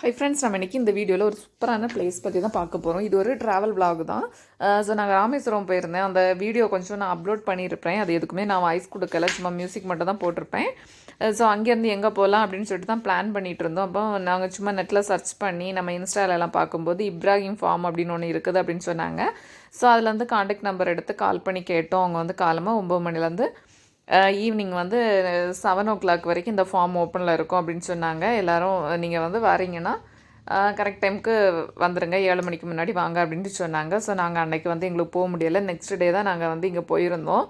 Hi friends, நம்ம இன்றைக்கி இந்த வீடியோவில் ஒரு சூப்பரான பிளேஸ் பற்றி தான் பார்க்க போகிறோம். இது ஒரு ட்ராவல் vlog தான். ஸோ நாங்கள் ராமேஸ்வரம் போயிருந்தேன். அந்த வீடியோ கொஞ்சம் நான் அப்லோட் பண்ணியிருப்பேன். அது எதுக்குமே நான் வாய்ஸ் கொடுக்கல, சும்மா மியூசிக் மட்டும் தான் போட்டிருப்பேன். ஸோ அங்கேருந்து எங்கே போகலாம் அப்படின்னு சொல்லிட்டு தான் பிளான் பண்ணிகிட்டு இருந்தோம். அப்போ நாங்கள் சும்மா நெட்டில் சர்ச் பண்ணி நம்ம இன்ஸ்டாலெலாம் பார்க்கும்போது இப்ராஹிம் ஃபார்ம் அப்படின்னு ஒன்று இருக்குது அப்படின்னு சொன்னாங்க. ஸோ அதில் வந்து காண்டாக்ட் நம்பர் எடுத்து கால் பண்ணி கேட்டோம். அவங்க வந்து காலமாக 9 மணிலேருந்து ஈவினிங் வந்து 7 o'clock வரைக்கும் இந்த ஃபார்ம் ஓப்பனில் இருக்கும் அப்படின்னு சொன்னாங்க. எல்லோரும் நீங்கள் வந்து வரீங்கன்னா கரெக்ட் டைமுக்கு வந்துடுங்க, 7 மணிக்கு முன்னாடி வாங்க அப்படின்ட்டு சொன்னாங்க. ஸோ நாங்கள் அன்றைக்கி வந்து எங்களுக்கு போக முடியலை. நெக்ஸ்ட் டே தான் நாங்கள் வந்து இங்கே போயிருந்தோம்.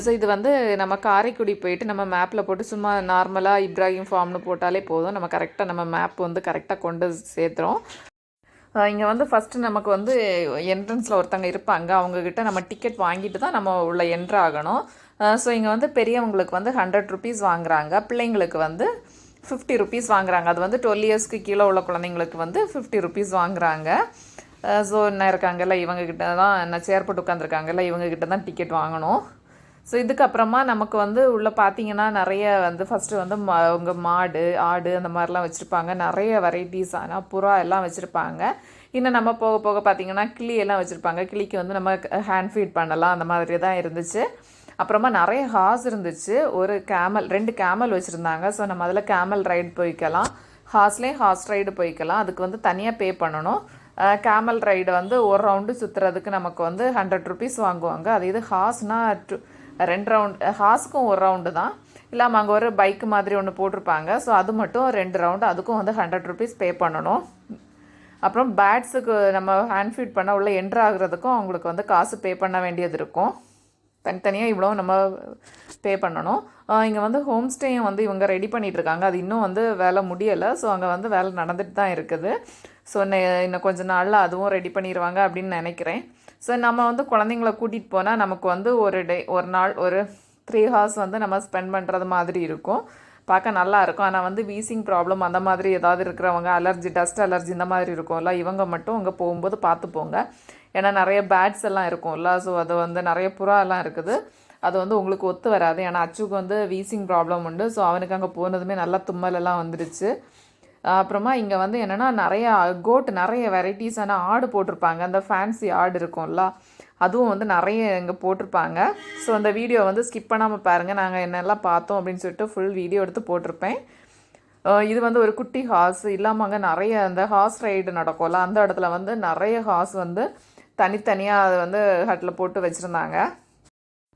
ஸோ இது வந்து நம்ம காரைக்குடி போயிட்டு நம்ம மேப்பில் போட்டு சும்மா நார்மலாக இப்ராஹிம் ஃபார்ம்னு போட்டாலே போதும். நம்ம கரெக்டாக நம்ம மேப் வந்து கரெக்டாக கொண்டு சேர்த்துறோம். இங்கே வந்து ஃபஸ்ட்டு நமக்கு வந்து என்ட்ரன்ஸில் ஒருத்தங்க இருப்பாங்க. அவங்கக்கிட்ட நம்ம டிக்கெட் வாங்கிட்டு தான் நம்ம உள்ள என்ட்ரு ஆகணும். ஸோ இங்கே வந்து பெரியவங்களுக்கு வந்து 100 rupees வாங்குறாங்க, பிள்ளைங்களுக்கு வந்து 50 rupees வாங்குறாங்க. அது வந்து 12 yearsக்கு கீழே உள்ள குழந்தைங்களுக்கு வந்து 50 rupees வாங்குறாங்க. ஸோ என்ன இருக்காங்கல்ல, இவங்கக்கிட்ட தான் என்ன சேர் போட்டு உட்காந்துருக்காங்கல்ல, இவங்கக்கிட்ட தான் டிக்கெட் வாங்கணும். ஸோ இதுக்கப்புறமா நமக்கு வந்து உள்ளே பார்த்தீங்கன்னா நிறைய வந்து ஃபஸ்ட்டு வந்து உங்கள் மாடு, ஆடு அந்த மாதிரிலாம் வச்சுருப்பாங்க. நிறைய வெரைட்டிஸ் ஆனால் புறா எல்லாம் வச்சுருப்பாங்க. இன்னும் நம்ம போக போக பார்த்திங்கன்னா கிளியெல்லாம் வச்சுருப்பாங்க. கிளிக்கு வந்து நம்ம ஹேண்ட் ஃபீட் பண்ணலாம், அந்த மாதிரி தான் இருந்துச்சு. அப்புறமா நிறைய ஹார்ஸ் இருந்துச்சு. ஒரு கேமல், 2 கேமல் வச்சுருந்தாங்க. ஸோ நம்ம அதில் கேமல் ரைடு போய்க்கலாம், ஹார்ஸ்லேயும் ஹார்ஸ் ரைடு போய்க்கலாம். அதுக்கு வந்து தனியாக பே பண்ணணும். கேமல் ரைடு வந்து ஒரு ரவுண்டு சுற்றுறதுக்கு நமக்கு வந்து 100 rupees வாங்குவாங்க. அது இது ஹார்ஸ்னால் 2 ரவுண்ட், ஹார்ஸுக்கும் 1 ரவுண்டு தான் இல்லாமல் அங்கே ஒரு பைக்கு மாதிரி ஒன்று போட்டிருப்பாங்க. ஸோ அது மட்டும் 2 ரவுண்டு, அதுக்கும் வந்து 100 rupees பே பண்ணணும். அப்புறம் பேட்ஸுக்கு நம்ம ஹேண்ட் ஃபீட் பண்ண உள்ள என்ட்ரு ஆகுறதுக்கும் அவங்களுக்கு வந்து காசு பே பண்ண வேண்டியது இருக்கும். தனித்தனியாக இவ்வளோ நம்ம பே பண்ணணும். இங்கே வந்து ஹோம் ஸ்டேயும் வந்து இவங்க ரெடி பண்ணிகிட்ருக்காங்க. அது இன்னும் வந்து வேலை முடியலை. ஸோ அங்கே வந்து வேலை நடந்துட்டு தான் இருக்குது. ஸோ இன்னும் கொஞ்சம் நாளில் அதுவும் ரெடி பண்ணிடுவாங்க அப்படின்னு நினைக்கிறேன். ஸோ நம்ம வந்து குழந்தைங்கள கூட்டிகிட்டு போனால் நமக்கு வந்து ஒரு நாள் ஒரு 3 hours வந்து நம்ம ஸ்பெண்ட் பண்ணுறது மாதிரி இருக்கும். பார்க்க நல்லா இருக்கும். ஆனால் வந்து வீசிங் ப்ராப்ளம் அந்த மாதிரி ஏதாவது இருக்கிறவங்க, அலர்ஜி, டஸ்ட் அலர்ஜி இந்த மாதிரி இருக்கும்ல, இவங்க மட்டும் அங்கே போகும்போது பார்த்து போங்க. ஏன்னா நிறைய பேட்ஸ் எல்லாம் இருக்கும்ல. ஸோ அது வந்து நிறைய புறா எல்லாம் இருக்குது. அது வந்து உங்களுக்கு ஒத்து வராது. ஏன்னா அச்சுக்கு வந்து வீசிங் ப்ராப்ளம் உண்டு. ஸோ அவனுக்கு அங்கே போனதுமே நல்லா தும்மலெல்லாம் வந்துடுச்சு. அப்புறமா இங்கே வந்து என்னென்னா நிறைய கோட், நிறைய வெரைட்டிஸான ஆடு போட்டிருப்பாங்க. அந்த ஃபேன்சி ஆடு இருக்கும்ல, அதுவும் வந்து நிறைய இங்கே போட்டிருப்பாங்க. ஸோ அந்த வீடியோ வந்து ஸ்கிப் பண்ணாமல் பாருங்கள். நாங்கள் என்னெல்லாம் பார்த்தோம் அப்படின்னு சொல்லிட்டு ஃபுல் வீடியோ எடுத்து போட்டிருப்பேன். இது வந்து ஒரு குட்டி ஹார்ஸ் இல்லாமல் அங்கே நிறைய அந்த ஹார்ஸ் ரைடு நடக்கும்ல, அந்த இடத்துல வந்து நிறைய ஹார்ஸ் வந்து தனித்தனியாக அதை வந்து ஹட்டில் போட்டு வச்சுருந்தாங்க.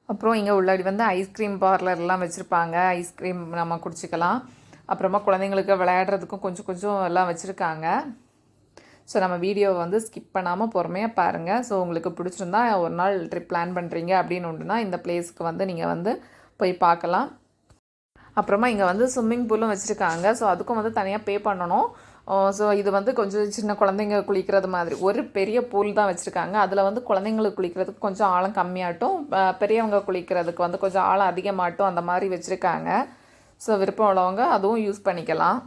அப்புறம் இங்கே உள்ளாடி வந்து ஐஸ்கிரீம் பார்லர்லாம் வச்சுருப்பாங்க. ஐஸ்கிரீம் நம்ம குடிச்சிக்கலாம். அப்புறமா குழந்தைங்களுக்கு விளையாடுறதுக்கும் கொஞ்சம் எல்லாம் வச்சுருக்காங்க. ஸோ நம்ம வீடியோவை வந்து ஸ்கிப் பண்ணாமல் பொறுமையாக பாருங்கள். ஸோ உங்களுக்கு பிடிச்சிருந்தா ஒரு நாள் ட்ரிப் பிளான் பண்ணுறீங்க அப்படின்னு ஒன்றுனா இந்த பிளேஸுக்கு வந்து நீங்கள் வந்து போய் பார்க்கலாம். அப்புறமா இங்கே வந்து ஸ்விம்மிங் பூலும் வச்சுருக்காங்க. ஸோ அதுக்கும் வந்து தனியாக பே பண்ணணும். ஸோ இது வந்து கொஞ்சம் சின்ன குழந்தைங்க குளிக்கிறது மாதிரி ஒரு பெரிய பூல் தான் வச்சுருக்காங்க. அதில் வந்து குழந்தைங்களுக்கு குளிக்கிறதுக்கு கொஞ்சம் ஆழம் கம்மியாட்டும், பெரியவங்க குளிக்கிறதுக்கு வந்து கொஞ்சம் ஆழம் அதிகமாகட்டும் அந்த மாதிரி வச்சுருக்காங்க. ஸோ விருப்பம் உள்ளவங்க அதுவும் யூஸ் பண்ணிக்கலாம்.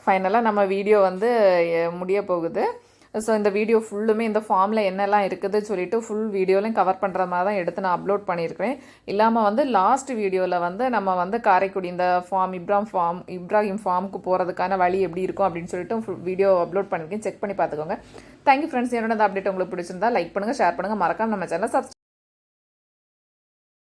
ஃபைனலாக நம்ம வீடியோ வந்து முடிய போகுது. ஸோ இந்த வீடியோ ஃபுல்லுமே இந்த ஃபார்மில் என்னெல்லாம் இருக்குதுன்னு சொல்லிட்டு ஃபுல் வீடியோலையும் கவர் பண்ணுற மாதிரி தான் எடுத்து நான் அப்லோட் பண்ணியிருக்கிறேன். இல்லாமல் வந்து லாஸ்ட் வீடியோவில் வந்து நம்ம வந்து காரைக்குடி இந்த இப்ராஹிம் ஃபார்முக்கு போகிறதுக்கான வழி எப்படி இருக்கும் அப்படின்னு சொல்லிட்டு வீடியோ அப்லோட் பண்ணியிருக்கேன். செக் பண்ணி பார்த்துக்கோங்க. Thank you friends. என்னோட அப்டேட் உங்களுக்கு பிடிச்சிருந்தா லைக் பண்ணுங்கள், ஷேர் பண்ணுங்கள், மறக்காம நம்ம சேனலை சப்ஸ்கிரைப்